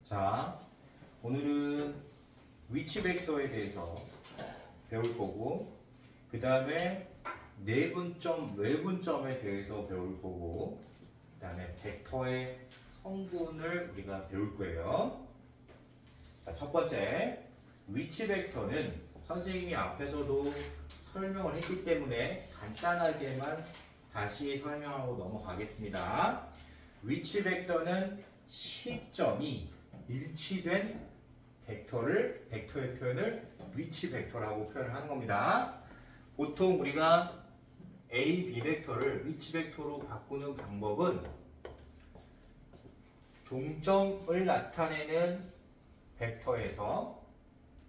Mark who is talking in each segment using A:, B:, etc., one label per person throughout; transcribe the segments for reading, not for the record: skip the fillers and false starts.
A: 자, 오늘은 위치 벡터에 대해서 배울 거고, 그 다음에 내분점, 외분점에 대해서 배울 거고, 그 다음에 벡터의 성분을 우리가 배울 거예요. 자, 첫 번째, 위치 벡터는 선생님이 앞에서도 설명을 했기 때문에 간단하게만 다시 설명하고 넘어가겠습니다. 위치 벡터는 시점이 일치된 벡터의 표현을 위치 벡터라고 표현을 하는 겁니다. 보통 우리가 A, B 벡터를 위치 벡터로 바꾸는 방법은 종점을 나타내는 벡터에서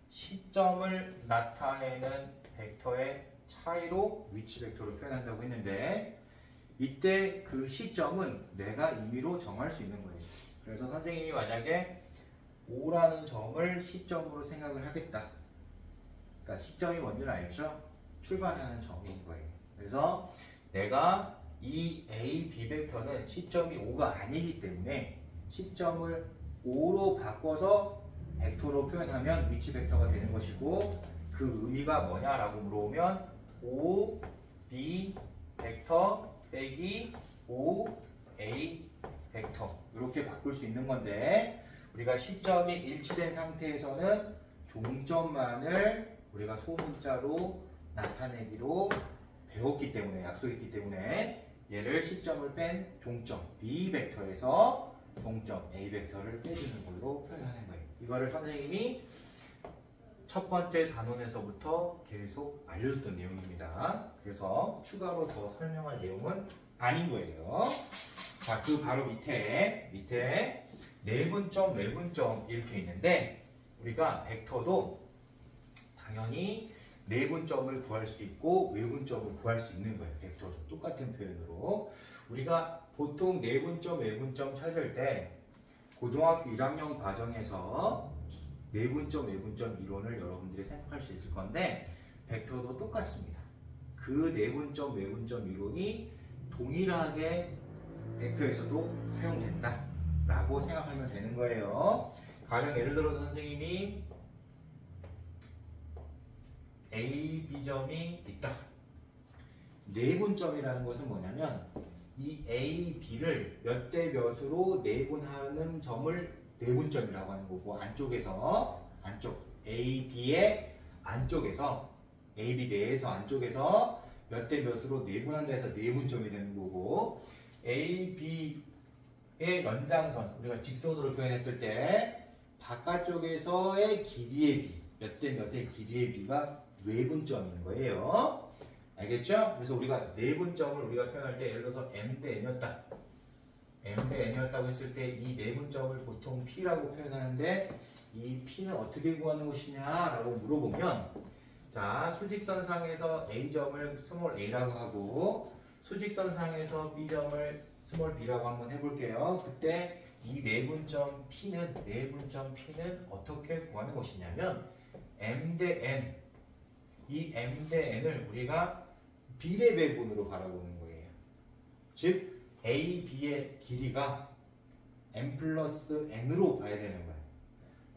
A: 시점을 나타내는 벡터의 차이로 위치 벡터로 표현한다고 했는데, 이때 그 시점은 내가 임의로 정할 수 있는 거예요. 그래서 선생님이 만약에 O라는 점을 시점으로 생각을 하겠다. 그러니까 시점이 뭔지는 알죠? 출발하는 점인 거예요. 그래서 내가 이 A, B 벡터는 시점이 O가 아니기 때문에 시점을 O로 바꿔서 벡터로 표현하면 위치 벡터가 되는 것이고, 그 의미가 뭐냐라고 물어보면 O, B 벡터 빼기 O, A 벡터 이렇게 바꿀 수 있는 건데, 우리가 시점이 일치된 상태에서는 종점만을 우리가 소문자로 나타내기로 배웠기 때문에, 약속했기 때문에 얘를 시점을 뺀 종점 B 벡터에서 동점 A 벡터를 빼주는 걸로 표현하는 거예요. 이거를 선생님이 첫 번째 단원에서부터 계속 알려줬던 내용입니다. 그래서 추가로 더 설명할 내용은 아닌 거예요. 자, 그 바로 밑에 내분점, 외분점 이렇게 있는데, 우리가 벡터도 당연히 내분점을 구할 수 있고 외분점을 구할 수 있는 거예요. 벡터도 똑같은 표현으로. 우리가 보통 내분점, 외분점 찾을 때 고등학교 1학년 과정에서 내분점, 외분점 이론을 여러분들이 생각할 수 있을 건데, 벡터도 똑같습니다. 그 내분점, 외분점 이론이 동일하게 벡터에서도 사용된다 라고 생각하면 되는 거예요. 가령 예를 들어서 선생님이 A, B점이 있다. 내분점이라는 것은 뭐냐면 이 A, B를 몇 대 몇으로 내분하는 점을 내분점이라고 하는 거고, 안쪽 A, B의 안쪽에서 A, B 내에서 안쪽에서 몇 대 몇으로 내분한다 해서 내분점이 되는 거고, A, B의 연장선, 우리가 직선으로 표현했을 때 바깥쪽에서의 길이의 B, 몇 대 몇의 길이의 B가 외분점인 거예요. 알겠죠? 그래서 우리가 내분점을 우리가 표현할 때 예를 들어서 M 대 N이었다. M 대 N이었다고 했을 때 이 내분점을 보통 P라고 표현하는데, 이 P는 어떻게 구하는 것이냐라고 물어보면, 자, 수직선상에서 A점을 스몰 a라고 하고 수직선상에서 B점을 스몰 b라고 한번 해볼게요. 그때 이 내분점 P는 어떻게 구하는 것이냐면 M 대 N, 이 M 대 N을 우리가 비례 배분으로 바라보는 거예요. 즉 A, B의 길이가 M 플러스 N으로 봐야 되는 거예요.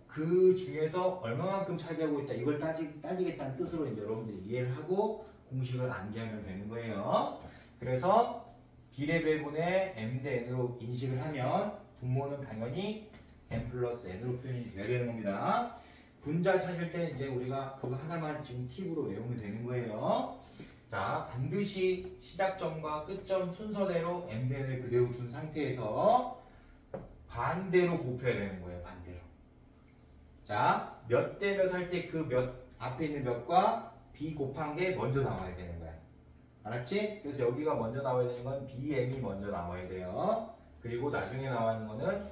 A: 그 중에서 얼마만큼 차지하고 있다, 이걸 따지겠다는 뜻으로 이제 여러분들이 이해를 하고 공식을 암기하면 되는 거예요. 그래서 비례 배분에 M 대 N으로 인식을 하면 분모는 당연히 M 플러스 N으로 표현이 돼야 되는 겁니다. 분자 찾을 때 이제 우리가 그거 하나만 지금 팁으로 외우면 되는 거예요. 자, 반드시 시작점과 끝점 순서대로 M 대 N을 그대로 둔 상태에서 반대로 곱해야 되는 거예요. 반대로. 자, 몇 대 몇 할 때 그 몇 앞에 있는 몇과 B 곱한 게 먼저 나와야 되는 거야. 알았지? 그래서 여기가 먼저 나와야 되는 건 BM이 먼저 나와야 돼요. 그리고 나중에 나오는 거는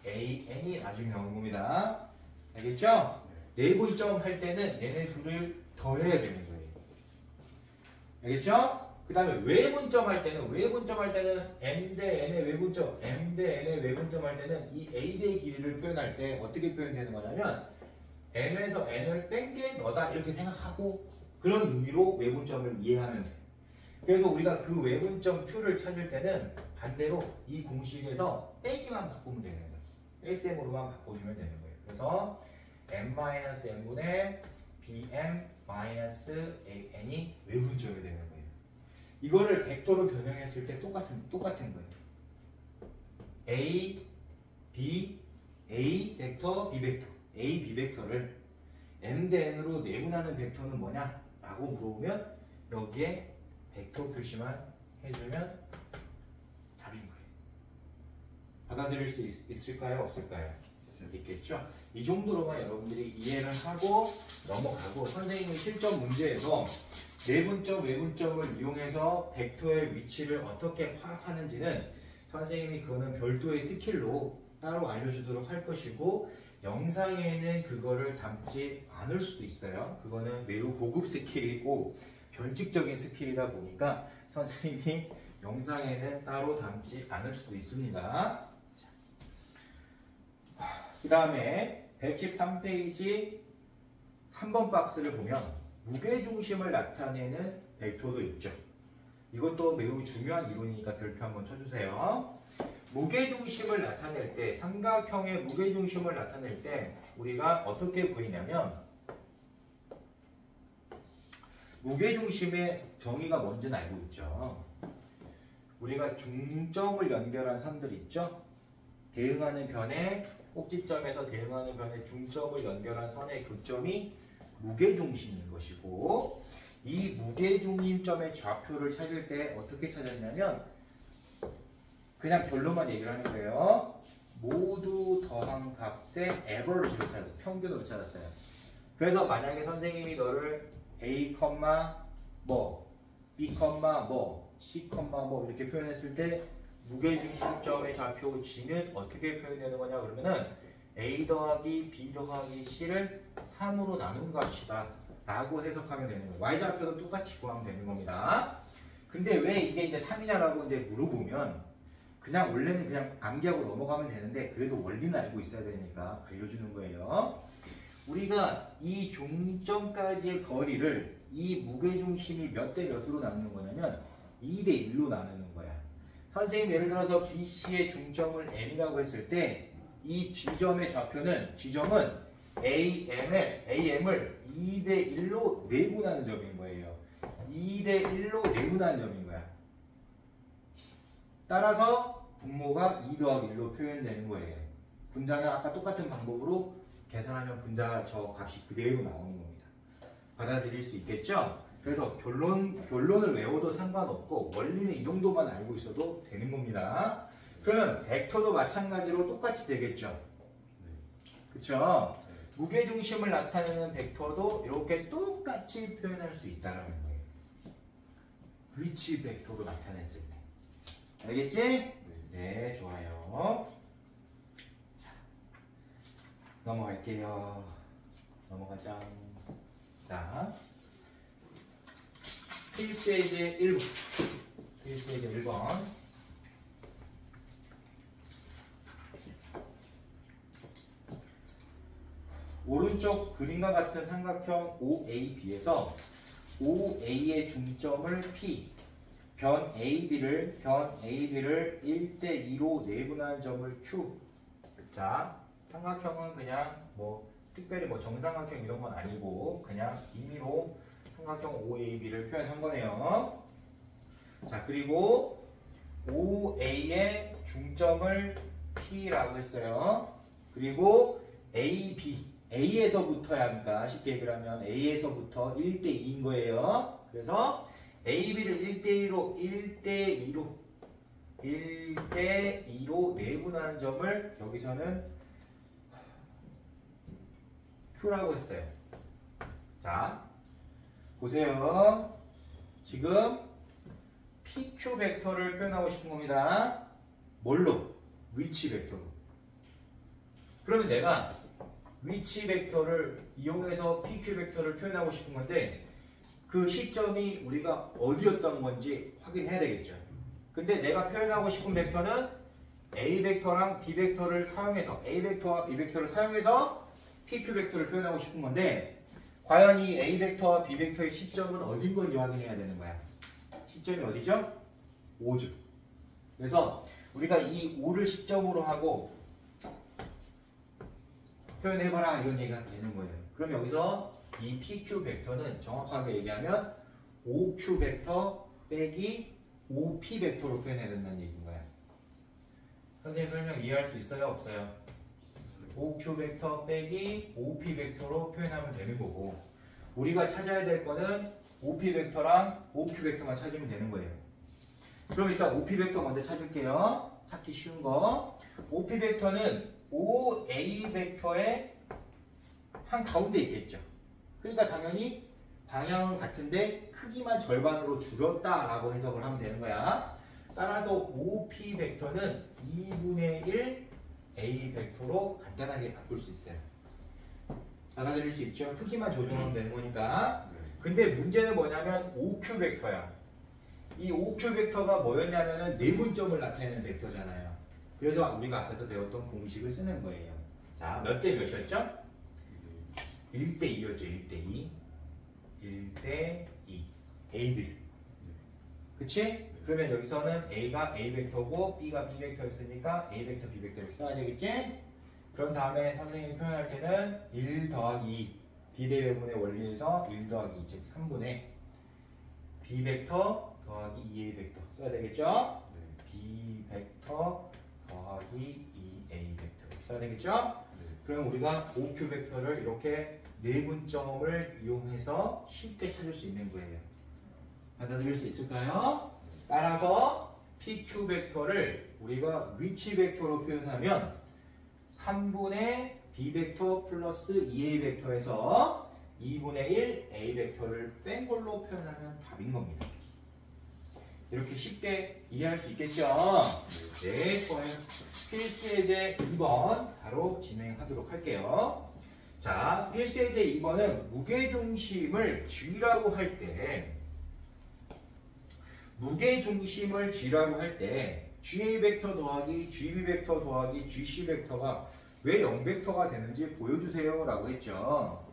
A: AN이 나중에 나오는 겁니다. 알겠죠? 내분점 할 때는 얘네 둘을 더해야 되는 거예요. 알겠죠? 그 다음에 외분점 할 때는 M 대 N의 외분점, M 대 N의 외분점 할 때는 이 A 대의 길이를 표현할 때 어떻게 표현되는 거냐면 M에서 N을 뺀 게 너다 이렇게 생각하고 그런 의미로 외분점을 이해하면 돼. 그래서 우리가 그 외분점 Q를 찾을 때는 반대로 이 공식에서 빼기만 바꾸면 되는 거야. LCM으로만 바꿔주면 되는 거예요. 그래서 n-n분의 bm-an이 외분점이 되는 거예요. 이거를 벡터로 변형했을 때 똑같은 거예요. A, B, A 벡터, B 벡터. A, B 벡터를 m 대 n으로 내분하는 벡터는 뭐냐? 라고 물어보면 여기에 벡터 표시만 해주면 답인 거예요. 받아들일 수 있을까요? 없을까요? 있겠죠? 이 정도로만 여러분들이 이해를 하고 넘어가고, 선생님이 실전 문제에서 내분점, 외분점을 이용해서 벡터의 위치를 어떻게 파악하는지는 선생님이 그거는 별도의 스킬로 따로 알려주도록 할 것이고, 영상에는 그거를 담지 않을 수도 있어요. 그거는 매우 고급 스킬이고 변칙적인 스킬이다 보니까 선생님이 영상에는 따로 담지 않을 수도 있습니다. 그 다음에 113페이지 3번 박스를 보면 무게중심을 나타내는 벡터도 있죠. 이것도 매우 중요한 이론이니까 별표 한번 쳐주세요. 무게중심을 나타낼 때, 삼각형의 무게중심을 나타낼 때 우리가 어떻게 보이냐면, 무게중심의 정의가 뭔지는 알고 있죠. 우리가 중점을 연결한 선들 있죠. 대응하는 변의 꼭지점에서 대응하는 변의 중점을 연결한 선의 교점이 무게중심인 것이고, 이 무게중심점의 좌표를 찾을 때 어떻게 찾았냐면 그냥 결론만 얘기를 하는 거예요. 모두 더한 값의 에버리지를 찾았어요. 평균으로 찾았어요. 그래서 만약에 선생님이 너를 A, 뭐 B, 뭐 C, 뭐 이렇게 표현했을 때 무게중심점의 좌표 G는 어떻게 표현되는 거냐 그러면은 A 더하기 B 더하기 C를 3으로 나눈 값이다 라고 해석하면 되는 거예요. Y좌표도 똑같이 구하면 되는 겁니다. 근데 왜 이게 이제 3이냐라고 이제 물어보면 그냥 원래는 그냥 암기하고 넘어가면 되는데 그래도 원리는 알고 있어야 되니까 알려주는 거예요. 우리가 이 중점까지의 거리를 이 무게중심이 몇 대 몇으로 나누는 거냐면 2대 1로 나누는 거야. 선생님 예를 들어서 BC의 중점을 M이라고 했을 때 이 지점의 좌표는 지점은 AM을 2대 1로 내분하는 점인 거예요. 2대 1로 내분하는 점인 거야. 따라서 분모가 2 더하기 1로 표현되는 거예요. 분자는 아까 똑같은 방법으로 계산하면 분자 저 값이 그대로 나오는 겁니다. 받아들일 수 있겠죠? 그래서 결론을 외워도 상관없고 원리는 이 정도만 알고 있어도 되는 겁니다. 그러면 벡터도 마찬가지로 똑같이 되겠죠? 그쵸? 무게중심을 나타내는 벡터도 이렇게 똑같이 표현할 수 있다는 거예요. 위치 벡터로 나타냈을 때. 알겠지? 네, 좋아요. 자, 넘어갈게요. 넘어가자. 자, 필수예제 1번. 필수예제 1번. 오른쪽 그림과 같은 삼각형 OAB에서 OA의 중점을 P, 변 AB를 1대2로 내분한 점을 Q. 자, 삼각형은 그냥 뭐 특별히 뭐 정삼각형 이런 건 아니고 그냥 임의로 삼각형 OAB를 표현한 거네요. 자, 그리고 OA의 중점을 P라고 했어요. 그리고 AB, A에서부터야 하니까 쉽게 얘기를 하면 A에서부터 1대2인 거예요. 그래서 AB를 1대2로 내분한 점을 여기서는 Q라고 했어요. 자, 보세요. 지금 PQ 벡터를 표현하고 싶은 겁니다. 뭘로? 위치 벡터로. 그러면 내가 위치 벡터를 이용해서 PQ 벡터를 표현하고 싶은 건데 그 시점이 우리가 어디였던 건지 확인해야 되겠죠. 근데 내가 표현하고 싶은 벡터는 A 벡터랑 B 벡터를 사용해서 A 벡터와 B 벡터를 사용해서 PQ 벡터를 표현하고 싶은 건데 과연 이 A 벡터와 B 벡터의 시점은 어딘 건지 확인해야 되는 거야. 시점이 어디죠? 5죠. 그래서 우리가 이 5를 시점으로 하고 표현해봐라 이런 얘기가 되는 거예요. 그럼 여기서 이 PQ 벡터는 정확하게 얘기하면 OQ 벡터 빼기 OP 벡터로 표현해야 된다는 얘기인 거예요. 선생님 설명 이해할 수 있어요? 없어요? OQ 벡터 빼기 OP 벡터로 표현하면 되는 거고 우리가 찾아야 될 거는 OP 벡터랑 OQ 벡터만 찾으면 되는 거예요. 그럼 일단 OP 벡터 먼저 찾을게요. 찾기 쉬운 거. OP 벡터는 OA 벡터의 한 가운데 있겠죠. 그러니까 당연히 방향은 같은데 크기만 절반으로 줄였다라고 해석을 하면 되는 거야. 따라서 OP 벡터는 2분의 1 A 벡터로 간단하게 바꿀 수 있어요. 알아들을 수 있죠? 크기만 조정하면 되는 거니까. 근데 문제는 뭐냐면 OQ 벡터야. 이 OQ 벡터가 뭐였냐면은 내분점을 나타내는 벡터잖아요. 그래서 우리가 앞에서 배웠던 공식을 쓰는 거예요. 자, 몇 대 몇이었죠? 1대 2였죠. 1대 2. 1대 2. A, B를. 그치? 그러면 여기서는 A가 A 벡터고 B가 B 벡터였으니까 A 벡터, B 벡터 이렇게 써야 되겠지? 그런 다음에 선생님이 표현할 때는 1 더하기 2. 비대배분의 원리에서 1 더하기 2, 즉 3분의 B 벡터 더하기 2A 벡터 써야 되겠죠? B 벡터 더하기 2A 벡터 이렇게 써야 되겠죠? 그럼 우리가 OQ 벡터를 이렇게 내분점을 이용해서 쉽게 찾을 수 있는 거예요. 받아들일 수 있을까요? 따라서 PQ 벡터를 우리가 위치 벡터로 표현하면 3분의 B 벡터 플러스 2A 벡터에서 2분의 1 A 벡터를 뺀 걸로 표현하면 답인 겁니다. 이렇게 쉽게 이해할 수 있겠죠? 네, 좋아요. 필수 예제 2번 바로 진행하도록 할게요. 자, 필수 예제 2번은 무게중심을 G라고 할 때 GA 벡터 더하기 GB 벡터 더하기 GC 벡터가 왜 0벡터가 되는지 보여주세요 라고 했죠.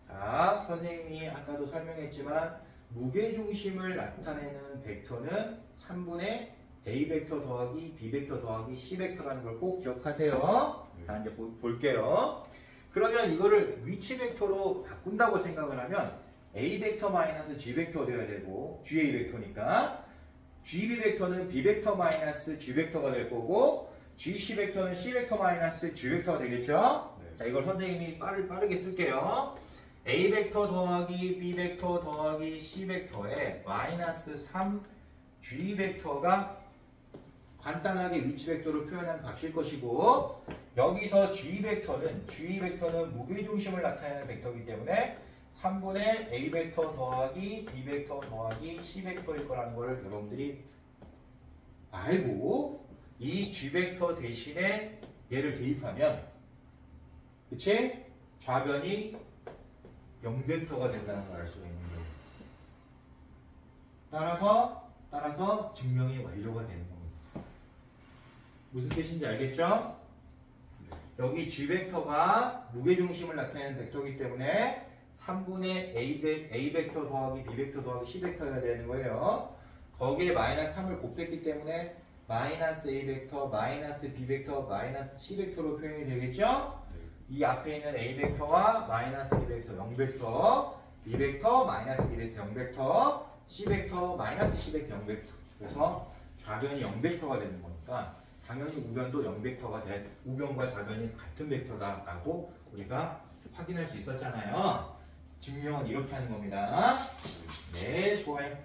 A: 자, 선생님이 아까도 설명했지만 무게중심을 나타내는 벡터는 3분의 A 벡터 더하기 B 벡터 더하기 C 벡터라는 걸 꼭 기억하세요. 자, 이제 볼게요. 그러면 이거를 위치 벡터로 바꾼다고 생각을 하면 A 벡터 마이너스 G 벡터 되어야 되고 GA 벡터니까 GB 벡터는 B 벡터 마이너스 G 벡터가 될 거고 GC 벡터는 C 벡터 마이너스 G 벡터가 되겠죠? 네. 자, 이걸 선생님이 빠르게 쓸게요. A 벡터 더하기 B 벡터 더하기 C 벡터에 마이너스 3 G 벡터가 간단하게 위치 벡터로 표현한 값일 것이고 여기서 G 벡터는 무게중심을 나타내는 벡터이기 때문에 3분의 A 벡터 더하기 B 벡터 더하기 C 벡터일 거라는 거를 여러분들이 알고 이 G 벡터 대신에 얘를 대입하면 그치? 좌변이 0벡터가 된다는 걸 알 수가 있는 거예요. 따라서 증명이 완료가 되는 겁니다. 무슨 뜻인지 알겠죠? 여기 G 벡터가 무게중심을 나타내는 벡터이기 때문에 3분의 A 벡터 더하기 B 벡터 더하기 C 벡터여야 되는 거예요. 거기에 마이너스 3을 곱했기 때문에 마이너스 A 벡터, 마이너스 B 벡터, 마이너스 C 벡터로 표현이 되겠죠? 이 앞에 있는 A 벡터와 마이너스 B 벡터 0벡터, B 벡터, 마이너스 B 벡터 0벡터, C 벡터, 마이너스 C 벡터 0벡터. 그래서 좌변이 0벡터가 되는 거니까 당연히 우변도 0벡터가 우변과 좌변이 같은 벡터다라고 우리가 확인할 수 있었잖아요. 증명은 이렇게 하는 겁니다. 네, 좋아요.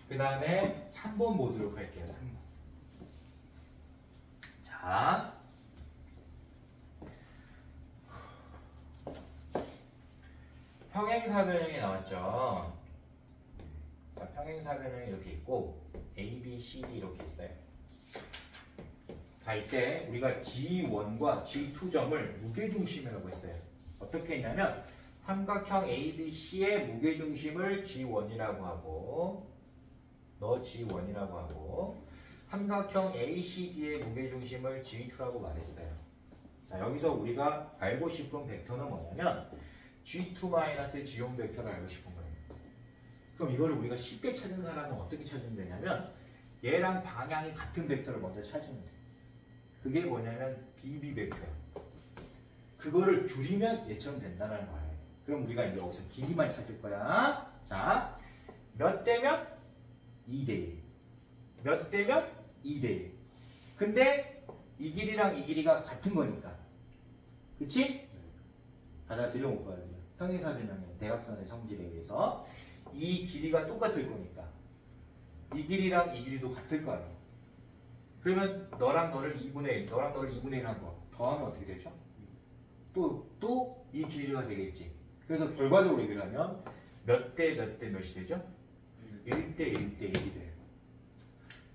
A: 그 다음에 3번 보도록 할게요. 3번. 자, 평행사변형이 나왔죠. 자, 평행사변형이 이렇게 있고 A, B, C, D 이렇게 있어요. 자, 이때 우리가 G1과 G2점을 무게중심이라고 했어요. 어떻게 했냐면 삼각형 ABC의 무게중심을 G1이라고 하고 G1이라고 하고 삼각형 ACD의 무게중심을 G2라고 말했어요. 자, 여기서 우리가 알고 싶은 벡터는 뭐냐면 G2-G1 벡터를 알고 싶은 거예요. 그럼 이거를 우리가 쉽게 찾는 사람은 어떻게 찾으면 되냐면 얘랑 방향이 같은 벡터를 먼저 찾으면 돼. 그게 뭐냐면 BB 벡터야. 그거를 줄이면 얘처럼 된다는 거예요. 그럼 우리가 이제 여기서 길이만 찾을 거야. 자, 몇 대면 2대1. 몇 대면 2대1. 근데 이 길이랑 이 길이가 같은 거니까. 그치? 받아들여 못 받아들여. 형용사변형의 대각선의 성질에 의해서 이 길이가 똑같을 거니까 이 길이랑 이 길이도 같을 거 아니야. 그러면 너랑 너를 2분의 1, 너랑 너를 2분의 1 한 거 더하면 어떻게 되죠? 또 이 길이가 되겠지. 그래서 결과적으로 얘기하면 몇 대 몇 대 몇이 되죠? 1대 1대 1이 돼요.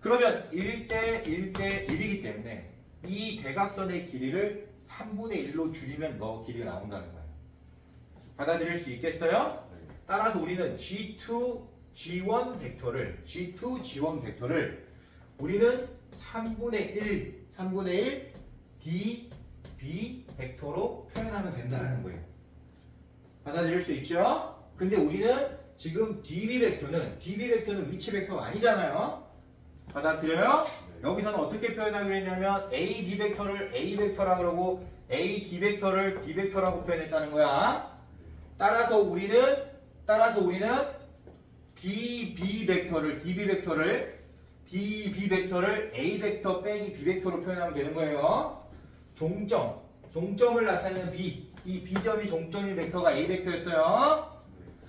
A: 그러면 1대 1대 1이기 때문에 이 대각선의 길이를 3분의 1로 줄이면 너 길이가 나온다는 거예요. 받아들일 수 있겠어요? 따라서 우리는 G2, G1 벡터를 우리는 3분의 1 DB 벡터로 표현하면 된다는 거예요. 받아들일 수 있죠? 근데 우리는 지금 DB 벡터는 위치 벡터가 아니잖아요. 받아들여요? 여기서는 어떻게 표현하기로 했냐면 AB 벡터를 A 벡터라 그러고 AD 벡터를 B 벡터라고 표현했다는 거야. 따라서 우리는 DB 벡터를 A 벡터 빼기 B 벡터로 표현하면 되는 거예요. 종점을 나타내는 B, 이 B점이 종점인 벡터가 A 벡터였어요.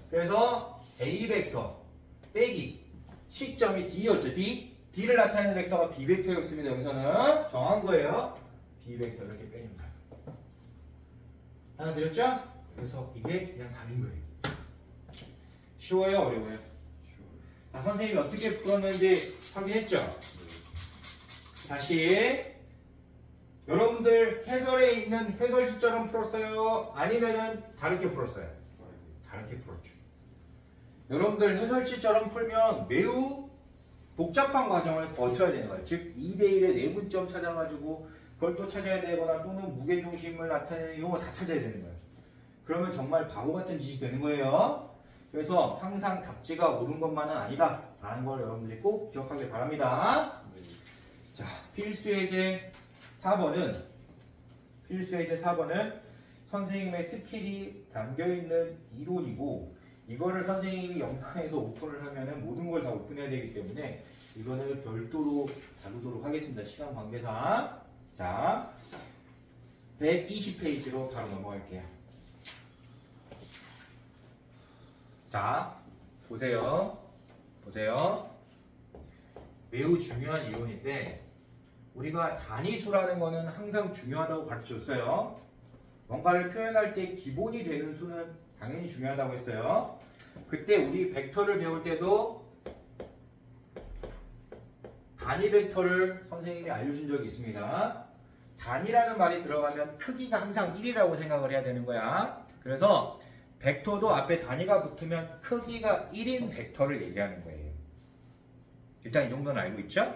A: 그래서 A 벡터 빼기 C점이 D였죠. D를 나타내는 벡터가 B 벡터였습니다. 여기서는 정한 거예요. B 벡터 이렇게 빼는 거예요. 하나 들렸죠? 그래서 이게 그냥 답인 거예요. 쉬워요? 어려워요? 자, 선생님이 어떻게 풀었는지 확인했죠? 다시 여러분들 해설에 있는 해설지처럼 풀었어요? 아니면은 다르게 풀었어요? 다르게 풀었죠. 여러분들 해설지처럼 풀면 매우 복잡한 과정을 거쳐야 되는 거예요. 즉 2대1의 내분점 찾아가지고 그걸 또 찾아야 되거나 또는 무게중심을 나타내는 이런 거 다 찾아야 되는 거예요. 그러면 정말 바보 같은 짓이 되는 거예요. 그래서 항상 답지가 옳은 것만은 아니다 라는 걸 여러분들이 꼭 기억하길 바랍니다. 자, 필수예제 4번은 선생님의 스킬이 담겨있는 이론이고 이거를 선생님이 영상에서 오픈을 하면은 모든 걸 다 오픈해야 되기 때문에 이거는 별도로 다루도록 하겠습니다. 시간 관계상. 자, 120페이지로 바로 넘어갈게요. 자, 보세요. 매우 중요한 이론인데 우리가 단위수라는 거는 항상 중요하다고 가르쳐줬어요. 뭔가를 표현할 때 기본이 되는 수는 당연히 중요하다고 했어요. 그때 우리 벡터를 배울 때도 단위 벡터를 선생님이 알려준 적이 있습니다. 단위라는 말이 들어가면 크기가 항상 1이라고 생각을 해야 되는 거야. 그래서 벡터도 앞에 단위가 붙으면 크기가 1인 벡터를 얘기하는 거예요. 일단 이 정도는 알고 있죠?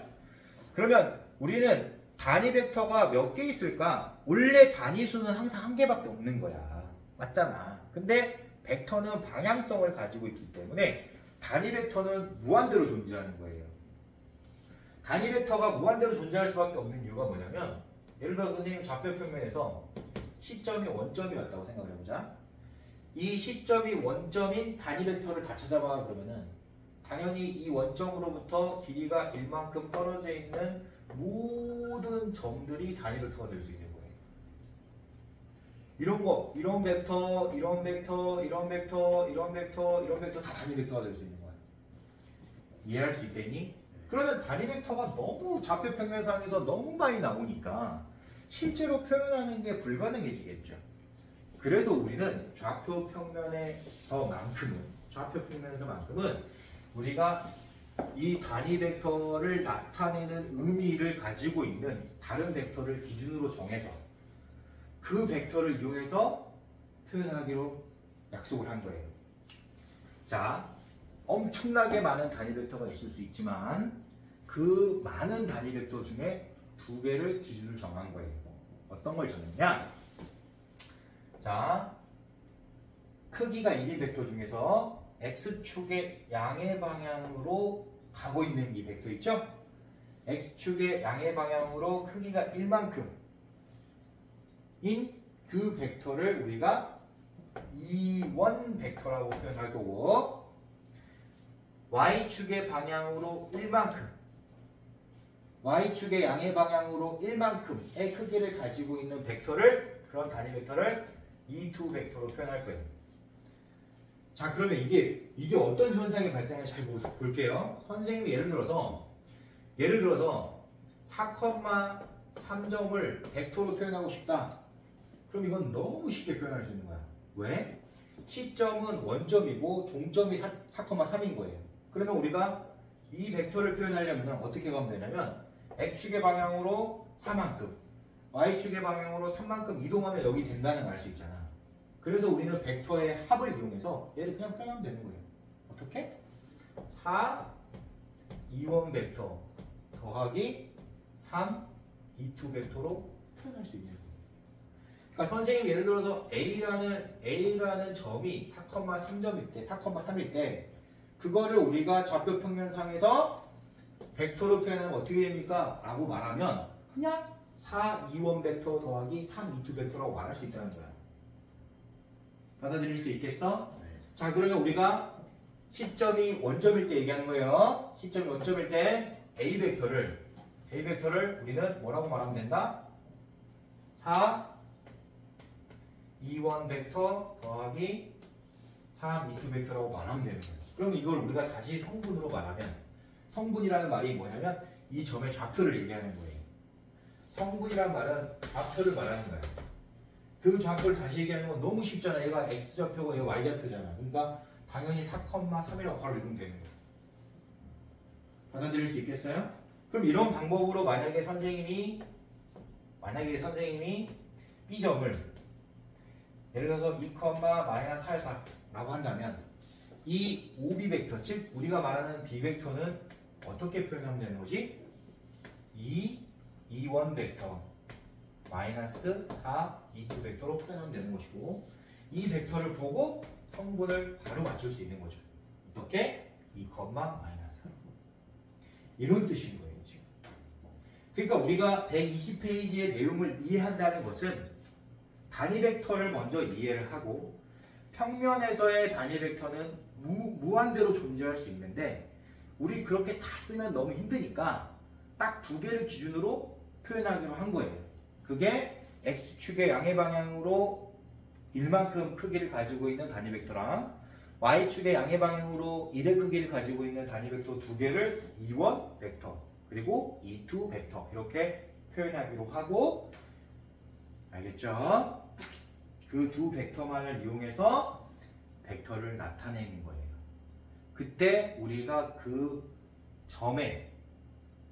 A: 그러면 우리는 단위 벡터가 몇 개 있을까? 원래 단위수는 항상 한 개밖에 없는 거야. 맞잖아. 근데 벡터는 방향성을 가지고 있기 때문에 단위 벡터는 무한대로 존재하는 거예요. 단위 벡터가 무한대로 존재할 수밖에 없는 이유가 뭐냐면 예를 들어 선생님 좌표 평면에서 시점이 원점이었다고 생각을 해보자. 이 시점이 원점인 단위 벡터를 다 찾아봐 그러면은 당연히 이 원점으로부터 길이가 1만큼 떨어져 있는 모든 점들이 단위 벡터가 될 수 있는 거예요. 이런 거, 이런 벡터, 이런 벡터, 이런 벡터, 이런 벡터, 이런 벡터 다 단위 벡터가 될 수 있는 거야. 이해할 수 있겠니? 그러면 단위 벡터가 너무 좌표 평면상에서 너무 많이 나오니까 실제로 표현하는 게 불가능해지겠죠. 그래서 우리는 좌표 평면에서만큼은 우리가 이 단위 벡터를 나타내는 의미를 가지고 있는 다른 벡터를 기준으로 정해서 그 벡터를 이용해서 표현하기로 약속을 한 거예요. 자, 엄청나게 많은 단위 벡터가 있을 수 있지만 그 많은 단위 벡터 중에 두 개를 기준으로 정한 거예요. 어떤 걸 정했냐? 자, 크기가 1인 벡터 중에서 X축의 양의 방향으로 가고 있는 이 벡터 있죠? X축의 양의 방향으로 크기가 1만큼 인 그 벡터를 우리가 E1 벡터라고 표현할 거고 Y축의 방향으로 1만큼 Y축의 양의 방향으로 1만큼의 크기를 가지고 있는 벡터를 그런 단위 벡터를 E2 벡터로 표현할 거예요. 자, 그러면 이게 어떤 현상이 발생할지 잘 볼게요. 선생님이 예를 들어서 4,3점을 벡터로 표현하고 싶다. 그럼 이건 너무 쉽게 표현할 수 있는 거야. 왜? 시점은 원점이고 종점이 4,3인 거예요. 그러면 우리가 이 벡터를 표현하려면 어떻게 가면 되냐면 X축의 방향으로 4만큼, Y축의 방향으로 3만큼 이동하면 여기 된다는 걸 알 수 있잖아. 그래서 우리는 벡터의 합을 이용해서 얘를 그냥 표현하면 되는 거예요. 어떻게? 4, 2원 벡터 더하기 3, 2, 벡터로 표현할 수 있는 거예요. 그러니까 선생님 예를 들어서 A라는 점이 4,3점일 때, 4,3일 때 그거를 우리가 좌표 평면상에서 벡터로 표현하면 어떻게 됩니까? 라고 말하면 그냥 4, 2원 벡터 더하기 3, 2, 벡터라고 말할 수 있다는 거야. 받아들일 수 있겠어? 네. 자, 그러면 우리가 시점이 원점일 때 얘기하는 거예요. 시점이 원점일 때 A 벡터를 우리는 뭐라고 말하면 된다? 4, 2원 벡터 더하기 3, 2, 벡터라고 말하면 되는 거예요. 그럼 이걸 우리가 다시 성분으로 말하면 성분이라는 말이 뭐냐면 이 점의 좌표를 얘기하는 거예요. 성분이라는 말은 좌표를 말하는 거예요. 그 좌표를 다시 얘기하는 건 너무 쉽잖아. 얘가 X좌표고 얘가 Y좌표잖아. 그러니까 당연히 4,3이라고 바로 읽으면 되는 거예요. 받아들일 수 있겠어요? 그럼 이런 방법으로 만약에 선생님이 B점을 예를 들어서 2,-4라고 한다면 이 OB 벡터, 즉 우리가 말하는 B 벡터는 어떻게 표현하면 되는 거지? 2원 벡터 마이너스 4, 2, 벡터로 표현하면 되는 것이고 이 벡터를 보고 성분을 바로 맞출 수 있는 거죠. 어떻게? 2, 마이너스 이런 뜻인 거예요. 지금. 그러니까 우리가 120페이지의 내용을 이해한다는 것은 단위 벡터를 먼저 이해를 하고 평면에서의 단위 벡터는 무한대로 존재할 수 있는데 우리 그렇게 다 쓰면 너무 힘드니까 딱 두 개를 기준으로 표현하기로 한 거예요. 그게 X축의 양의 방향으로 1만큼 크기를 가지고 있는 단위 벡터랑 Y축의 양의 방향으로 1의 크기를 가지고 있는 단위 벡터 두 개를 2원 벡터 그리고 2, 벡터 이렇게 표현하기로 하고 알겠죠? 그 두 벡터만을 이용해서 벡터를 나타내는 거예요. 그때 우리가 그 점의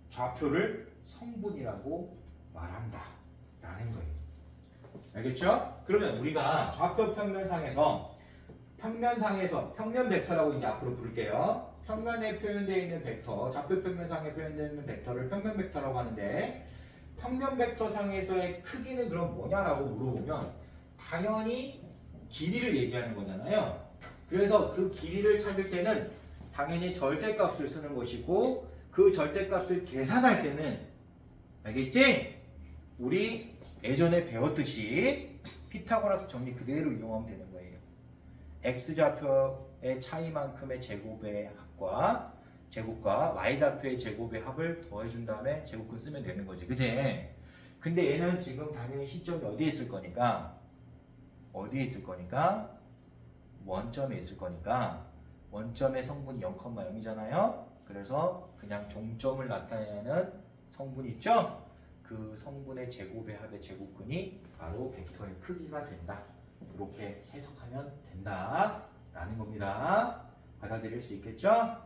A: 좌표를 성분이라고 말한다 라는 거예요. 알겠죠? 그러면 우리가 좌표 평면 벡터라고 이제 앞으로 부를게요. 평면에 표현되어 있는 벡터, 좌표 평면상에 표현되어 있는 벡터를 평면 벡터라고 하는데 평면 벡터 상에서의 크기는 그럼 뭐냐라고 물어보면 당연히 길이를 얘기하는 거잖아요. 그래서 그 길이를 찾을 때는 당연히 절대값을 쓰는 것이고 그 절대값을 계산할 때는 알겠지? 우리 예전에 배웠듯이 피타고라스 정리 그대로 이용하면 되는 거예요. X좌표의 차이만큼의 제곱의 제곱과 Y좌표의 제곱의 합을 더해준 다음에 제곱근 쓰면 되는 거지. 그치? 근데 얘는 지금 당연히 시점이 어디에 있을 거니까 원점에 있을 거니까 원점의 성분이 0,0이잖아요. 그래서 그냥 종점을 나타내는 성분이 있죠? 그 성분의 제곱의 합의 제곱근이 바로 벡터의 크기가 된다. 이렇게 해석하면 된다 라는 겁니다. 받아들일 수 있겠죠?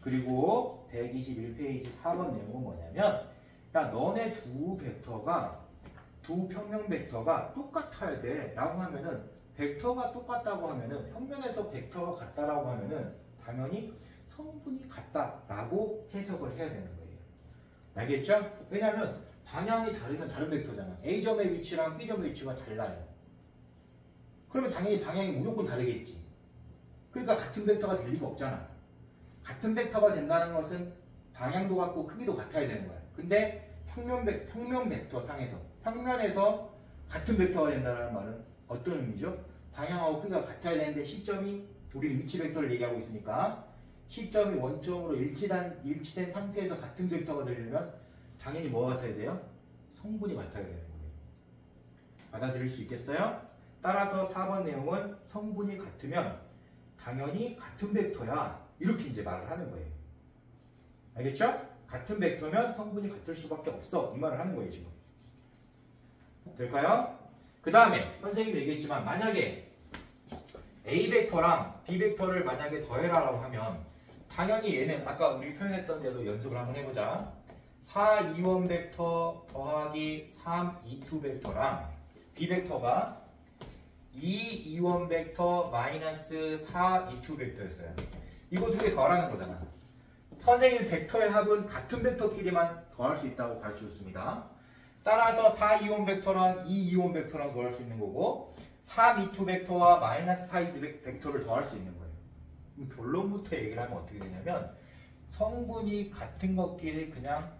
A: 그리고 121페이지 4번 내용은 뭐냐면 야 너네 두 평면 벡터가 똑같아야 돼 라고 하면은 벡터가 똑같다고 하면은 평면에서 벡터가 같다라고 하면은 당연히 성분이 같다라고 해석을 해야 되는 거예요. 알겠죠? 왜냐하면 방향이 다르면 다른 벡터잖아. A점의 위치랑 B점의 위치가 달라요. 그러면 당연히 방향이 무조건 다르겠지. 그러니까 같은 벡터가 될 리가 없잖아. 같은 벡터가 된다는 것은 방향도 같고 크기도 같아야 되는 거야. 근데 평면 벡터 상에서 평면에서 같은 벡터가 된다는 말은 어떤 의미죠? 방향하고 크기가 같아야 되는데 시점이 우리 위치 벡터를 얘기하고 있으니까 시점이 원점으로 일치된 상태에서 같은 벡터가 되려면 당연히 뭐가 같아야 돼요? 성분이 같아야 되는 거예요. 받아들일 수 있겠어요? 따라서 4번 내용은 성분이 같으면 당연히 같은 벡터야 이렇게 이제 말을 하는 거예요. 알겠죠? 같은 벡터면 성분이 같을 수밖에 없어 이 말을 하는 거예요 지금. 될까요? 그 다음에 선생님이 얘기했지만 만약에 A 벡터랑 B 벡터를 만약에 더해라라고 하면 당연히 얘는 아까 우리 표현했던 대로 연습을 한번 해보자. 4, 2원 벡터 더하기 3, 2, 벡터랑 B 벡터가 2, 2원 벡터 마이너스 4, 2, 벡터였어요. 이거 두 개 더하라는 거잖아. 선생님 벡터의 합은 같은 벡터끼리만 더할 수 있다고 가르쳐줬습니다. 따라서 4, 2원 벡터랑 2, 2원 벡터랑 더할 수 있는 거고 3, 2, 벡터와 마이너스 4, 2, 벡터를 더할 수 있는 거예요. 그럼 결론부터 얘기를 하면 어떻게 되냐면 성분이 같은 것끼리 그냥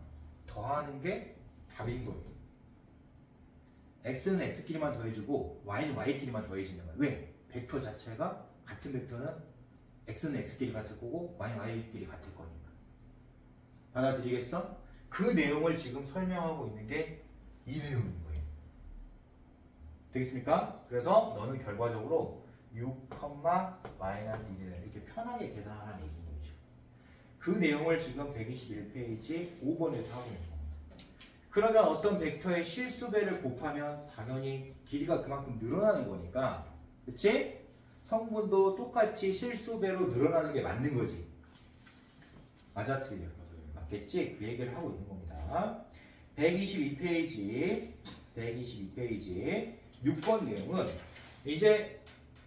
A: 더하는 게 답인 거예요. x는 x끼리만 더해주고 y는 y끼리만 더해지는 거예요. 왜? 벡터 자체가 같은 벡터는 x는 x끼리 같을 거고 y는 y끼리 같을 거니까. 받아들이겠어? 그 내용을 지금 설명하고 있는 게 이 내용인 거예요. 되겠습니까? 그래서 너는 결과적으로 6, 마이너스 1 이렇게 편하게 계산하라는 얘기인 거죠. 그 내용을 지금 121페이지 5번에서 하고 있는 겁니다. 그러면 어떤 벡터의 실수배를 곱하면 당연히 길이가 그만큼 늘어나는 거니까, 그치? 성분도 똑같이 실수배로 늘어나는 게 맞는 거지. 맞아, 틀려? 맞겠지? 그 얘기를 하고 있는 겁니다. 122페이지 6번 내용은 이제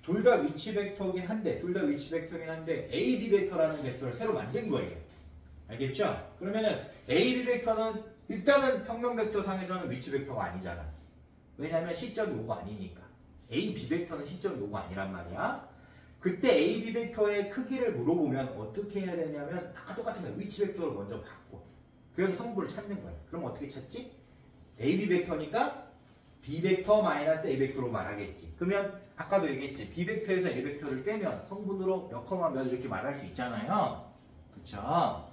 A: 둘 다 위치 벡터긴 한데 A, B 벡터라는 벡터를 새로 만든 거예요. 알겠죠? 그러면은 A, B 벡터는 일단은 평면 벡터 상에서는 위치 벡터가 아니잖아. 왜냐면 시점이 5가 아니니까. A, B 벡터는 시점이 5가 아니란 말이야. 그때 A, B 벡터의 크기를 물어보면 어떻게 해야 되냐면 아까 똑같은 거야. 위치 벡터를 먼저 받고 그래서 성분을 찾는 거야. 그럼 어떻게 찾지? A, B 벡터니까 B 벡터 마이너스 A 벡터로 말하겠지. 그러면 아까도 얘기했지. B 벡터에서 A 벡터를 빼면 성분으로 몇 컴마 몇 이렇게 말할 수 있잖아요. 그쵸?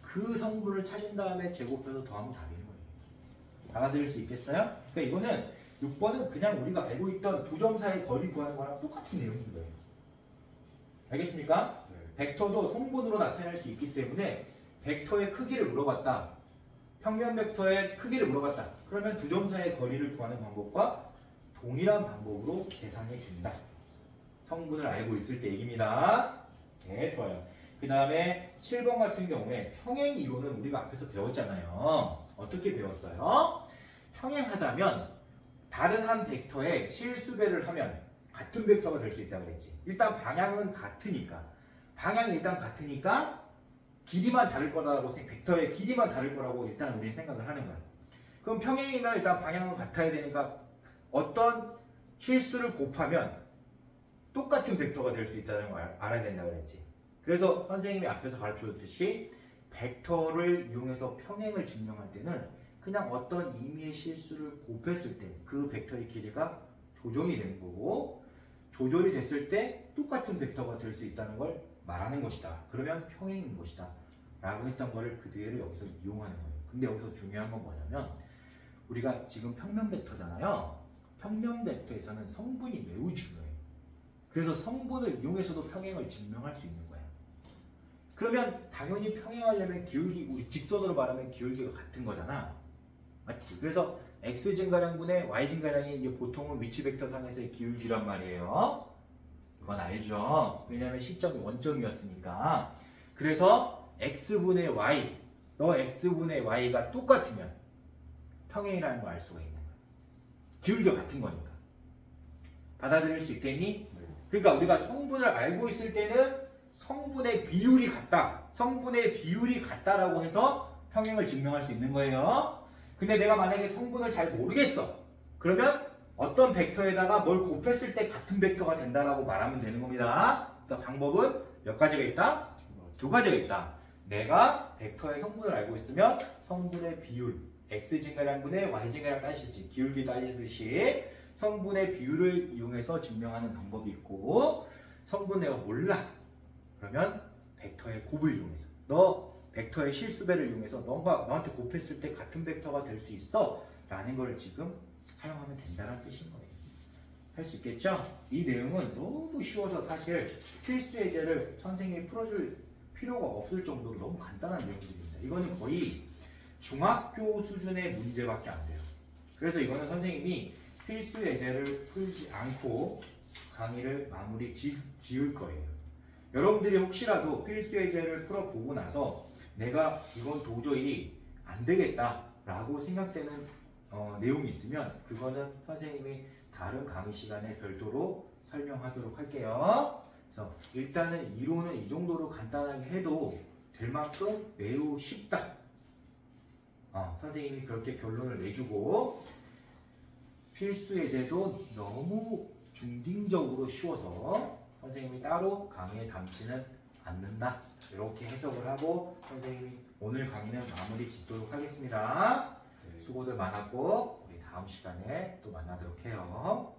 A: 그 성분을 찾은 다음에 제곱해서 더하면 답인 거예요. 받아들일 수 있겠어요? 그러니까 이거는 6번은 그냥 우리가 알고 있던 두 점 사이 거리 구하는 거랑 똑같은 내용인 거예요. 알겠습니까? 네. 벡터도 성분으로 나타낼 수 있기 때문에 벡터의 크기를 물어봤다. 평면 벡터의 크기를 물어봤다. 그러면 두 점 사이의 거리를 구하는 방법과 동일한 방법으로 계산이 된다. 성분을 알고 있을 때 얘기입니다. 네, 좋아요. 그 다음에 7번 같은 경우에 평행 이론은 우리가 앞에서 배웠잖아요. 어떻게 배웠어요? 평행하다면 다른 한 벡터에 실수배를 하면 같은 벡터가 될 수 있다고 그랬지. 일단 방향은 같으니까. 방향이 일단 같으니까 길이만 다를 거라고, 벡터의 길이만 다를 거라고 일단 우리는 생각을 하는 거야. 그럼 평행이면 일단 방향은 같아야 되니까 어떤 실수를 곱하면 똑같은 벡터가 될 수 있다는 걸 알아야 된다고 그랬지. 그래서 선생님이 앞에서 가르쳐줬듯이 벡터를 이용해서 평행을 증명할 때는 그냥 어떤 의미의 실수를 곱했을 때 그 벡터의 길이가 조정이 되는 거고 조절이 됐을 때 똑같은 벡터가 될 수 있다는 걸 말하는 것이다. 그러면 평행인 것이다. 라고 했던 거를 그대로 여기서 이용하는 거예요. 근데 여기서 중요한 건 뭐냐면 우리가 지금 평면 벡터잖아요. 평면 벡터에서는 성분이 매우 중요해요. 그래서 성분을 이용해서도 평행을 증명할 수 있는 거야. 그러면 당연히 평행하려면 기울기, 우리 직선으로 말하면 기울기가 같은 거잖아. 맞지? 그래서 x 증가량분의 y 증가량이 이제 보통은 위치 벡터 상에서의 기울기란 말이에요. 이건 알죠? 왜냐하면 시점이 원점이었으니까. 그래서 x분의 y, 너 x분의 y가 똑같으면 평행이라는 걸 알 수가 있는 거야. 기울기가 같은 거니까. 받아들일 수 있겠니? 그러니까 우리가 성분을 알고 있을 때는 성분의 비율이 같다. 성분의 비율이 같다라고 해서 평행을 증명할 수 있는 거예요. 근데 내가 만약에 성분을 잘 모르겠어. 그러면 어떤 벡터에다가 뭘 곱했을 때 같은 벡터가 된다라고 말하면 되는 겁니다. 그래서 방법은 몇 가지가 있다? 두 가지가 있다. 내가 벡터의 성분을 알고 있으면 성분의 비율, x 증가량분의 y 증가량 따지듯이 기울기 따지듯이 성분의 비율을 이용해서 증명하는 방법이 있고 성분 내가 몰라 그러면 벡터의 곱을 이용해서 너 벡터의 실수배를 이용해서 너가 너한테 곱했을 때 같은 벡터가 될 수 있어 라는 걸 지금 사용하면 된다는 뜻인 거예요. 할 수 있겠죠? 이 내용은 너무 쉬워서 사실 필수 예제를 선생님이 풀어줄 필요가 없을 정도로 너무 간단한 내용들입니다. 이거는 거의 중학교 수준의 문제밖에 안 돼요. 그래서 이거는 선생님이 필수 예제를 풀지 않고 강의를 마무리 지을 거예요. 여러분들이 혹시라도 필수 예제를 풀어보고 나서 내가 이건 도저히 안 되겠다 라고 생각되는 내용이 있으면 그거는 선생님이 다른 강의 시간에 별도로 설명하도록 할게요. 그래서 일단은 이론은 이 정도로 간단하게 해도 될 만큼 매우 쉽다. 선생님이 그렇게 결론을 내주고 필수 예제도 너무 중딩적으로 쉬워서 선생님이 따로 강의에 담지는 않는다. 이렇게 해석을 하고 선생님이 오늘 강의는 마무리 짓도록 하겠습니다. 수고들 많았고 우리 다음 시간에 또 만나도록 해요.